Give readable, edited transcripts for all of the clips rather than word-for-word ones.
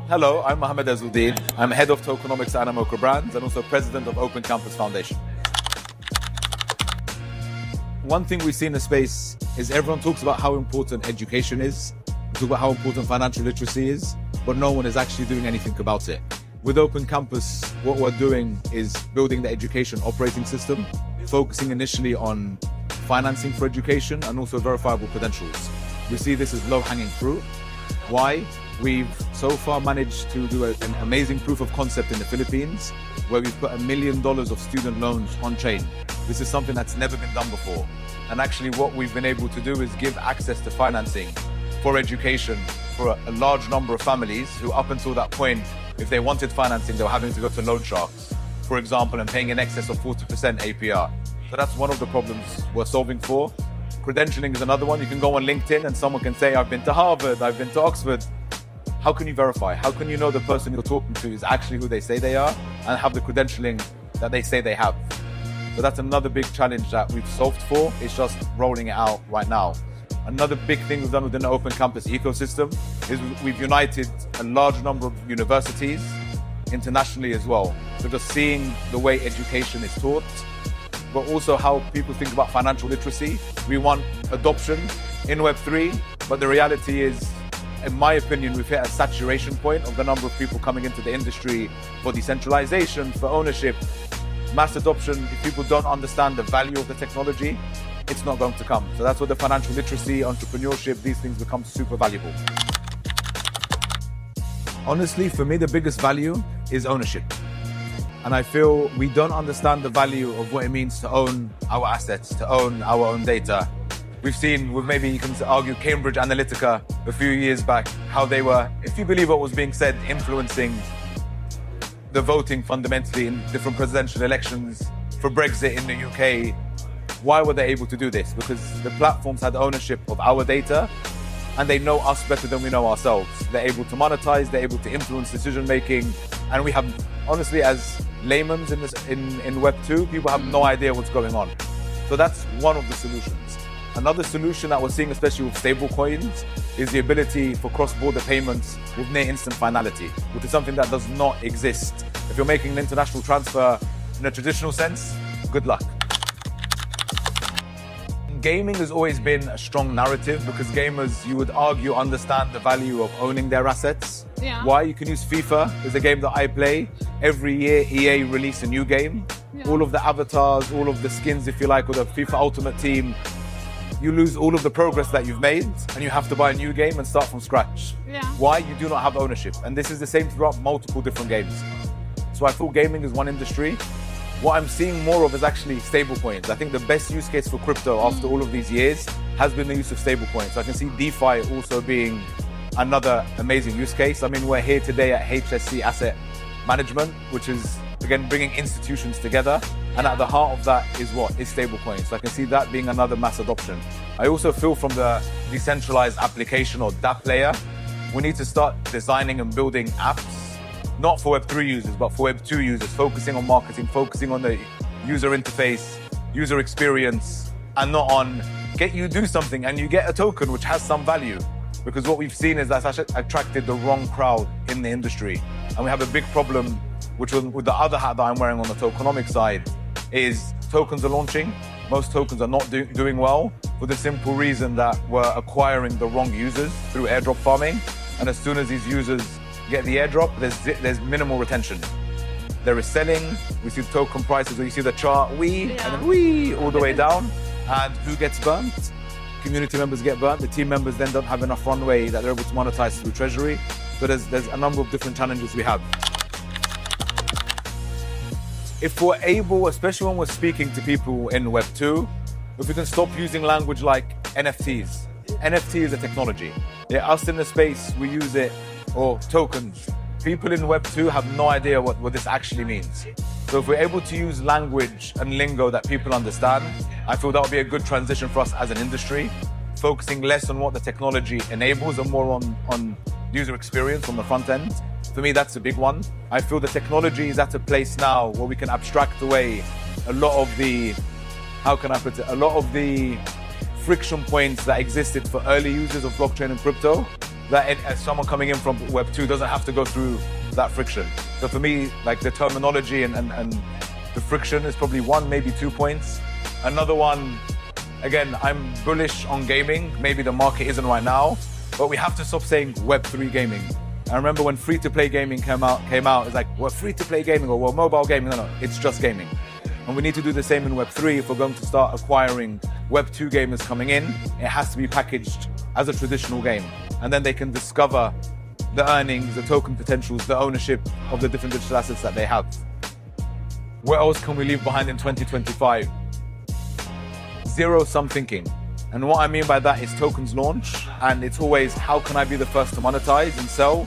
Hello, I'm Mohamed Ezeldin. I'm head of Tokonomics at Animoca brands and also president of Open Campus Foundation. One thing we see in the space is everyone talks about how important education is, talk about how important financial literacy is, but no one is actually doing anything about it. With Open Campus, what we're doing is building the education operating system, focusing initially on financing for education and also verifiable credentials. We see this as low-hanging fruit. Why? We've so far managed to do an amazing proof of concept in the Philippines, where we've put $1 million of student loans on chain. This is something that's never been done before. And actually what we've been able to do is give access to financing for education for a large number of families who up until that point, if they wanted financing, they were having to go to loan sharks, for example, and paying in excess of 40% APR. So that's one of the problems we're solving for. Credentialing is another one. You can go on LinkedIn and someone can say, I've been to Harvard, I've been to Oxford. How can you verify? How can you know the person you're talking to is actually who they say they are and have the credentialing that they say they have? So that's another big challenge that we've solved for. It's just rolling it out right now. Another big thing we've done within the Open Campus ecosystem is we've united a large number of universities internationally as well. So just seeing the way education is taught, but also how people think about financial literacy. We want adoption in Web3, but the reality is, in my opinion, we've hit a saturation point of the number of people coming into the industry for decentralization, for ownership, mass adoption. If people don't understand the value of the technology, it's not going to come. So that's where the financial literacy, entrepreneurship, these things become super valuable. Honestly, for me, the biggest value is ownership. And I feel we don't understand the value of what it means to own our assets, to own our own data. We've seen with, maybe you can argue, Cambridge Analytica a few years back, how they were, if you believe what was being said, influencing the voting fundamentally in different presidential elections for Brexit in the UK. Why were they able to do this? Because the platforms had ownership of our data and they know us better than we know ourselves. They're able to monetize, they're able to influence decision-making. And we have, honestly, as laymen in Web 2, people have no idea what's going on. So that's one of the solutions. Another solution that we're seeing, especially with stablecoins, is the ability for cross-border payments with near instant finality, which is something that does not exist. If you're making an international transfer in a traditional sense, good luck. Gaming has always been a strong narrative because gamers, you would argue, understand the value of owning their assets. Yeah. Why? You can use FIFA. It's a game that I play. Every year, EA release a new game. Yeah. All of the avatars, all of the skins, if you like, with the FIFA Ultimate Team. You lose all of the progress that you've made and you have to buy a new game and start from scratch. Yeah. Why? You do not have ownership. And this is the same throughout multiple different games. So I thought gaming is one industry. What I'm seeing more of is actually stablecoins. I think the best use case for crypto after all of these years has been the use of stablecoins. So I can see DeFi also being another amazing use case. I mean, we're here today at HSC Asset Management, which is, again, bringing institutions together. And at the heart of that is what? Is stablecoins. So I can see that being another mass adoption. I also feel from the decentralized application or DApp layer, we need to start designing and building apps, not for Web3 users, but for Web2 users, focusing on marketing, focusing on the user interface, user experience, and not on get you do something and you get a token which has some value. Because what we've seen is that's actually attracted the wrong crowd in the industry. And we have a big problem, which was with the other hat that I'm wearing on the tokenomics side, is tokens are launching. Most tokens are not doing well for the simple reason that we're acquiring the wrong users through airdrop farming. And as soon as these users get the airdrop, there's minimal retention. There is selling. We see token prices where you see the chart, and then all the way down. And who gets burnt? Community members get burnt. The team members then don't have enough runway that they're able to monetize through treasury. So there's a number of different challenges we have. If we're able, especially when we're speaking to people in Web 2, if we can stop using language like NFTs. NFT is a technology. Yeah, us in the space, we use it, or tokens. People in Web 2 have no idea what this actually means. So if we're able to use language and lingo that people understand, I feel that would be a good transition for us as an industry, focusing less on what the technology enables and more on user experience on the front end. For me, that's a big one. I feel the technology is at a place now where we can abstract away a lot of the, how can I put it, a lot of the friction points that existed for early users of blockchain and crypto. that as someone coming in from Web 2 doesn't have to go through that friction. So for me, like the terminology and the friction is probably 1, maybe 2 points. Another one, again, I'm bullish on gaming. Maybe the market isn't right now, but we have to stop saying Web 3 gaming. I remember when free-to-play gaming came out, it's like, we're free-to-play gaming or we're mobile gaming. No, it's just gaming. And we need to do the same in Web 3. If we're going to start acquiring Web 2 gamers coming in, it has to be packaged as a traditional game. And then they can discover the earnings, the token potentials, the ownership of the different digital assets that they have. What else can we leave behind in 2025? Zero-sum thinking. And what I mean by that is tokens launch, and it's always, how can I be the first to monetize and sell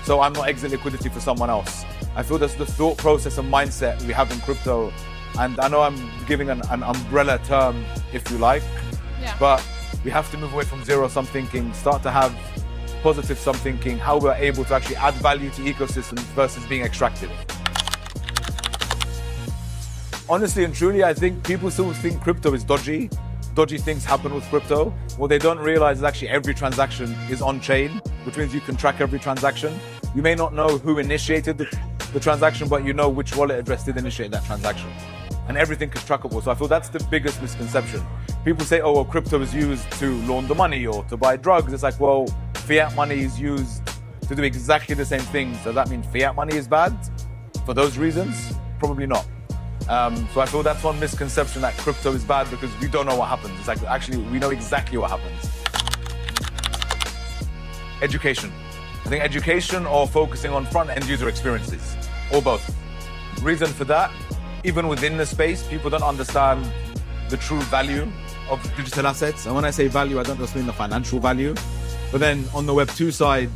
so I'm not exit liquidity for someone else? I feel that's the thought process and mindset we have in crypto. And I know I'm giving an umbrella term, if you like, but we have to move away from zero-sum thinking, start to have positive-sum thinking, how we're able to actually add value to ecosystems versus being extractive. Honestly and truly, I think people still think crypto is dodgy. Dodgy things happen with crypto. What they don't realize is actually every transaction is on-chain, which means you can track every transaction. You may not know who initiated the transaction, but you know which wallet address did initiate that transaction. And everything is trackable. So I feel that's the biggest misconception. People say, oh, well, crypto is used to launder money or to buy drugs. It's like, well, fiat money is used to do exactly the same thing. Does that mean fiat money is bad? For those reasons? Probably not. So I feel that's one misconception, that crypto is bad because we don't know what happens. It's like, actually, we know exactly what happens. Education. I think education or focusing on front-end user experiences, or both. Reason for that, even within the space, people don't understand the true value of digital assets. And when I say value, I don't just mean the financial value. But then on the Web 2 side,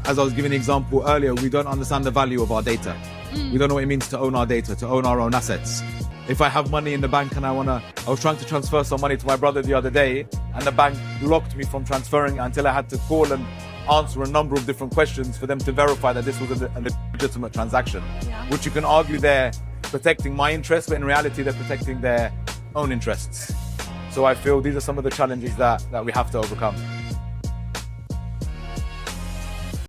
as I was giving an example earlier, we don't understand the value of our data. We don't know what it means to own our data, to own our own assets. If I have money in the bank and I was trying to transfer some money to my brother the other day, and the bank blocked me from transferring until I had to call and answer a number of different questions for them to verify that this was a legitimate transaction, which you can argue they're protecting my interests, but in reality, they're protecting their own interests. So I feel these are some of the challenges that we have to overcome.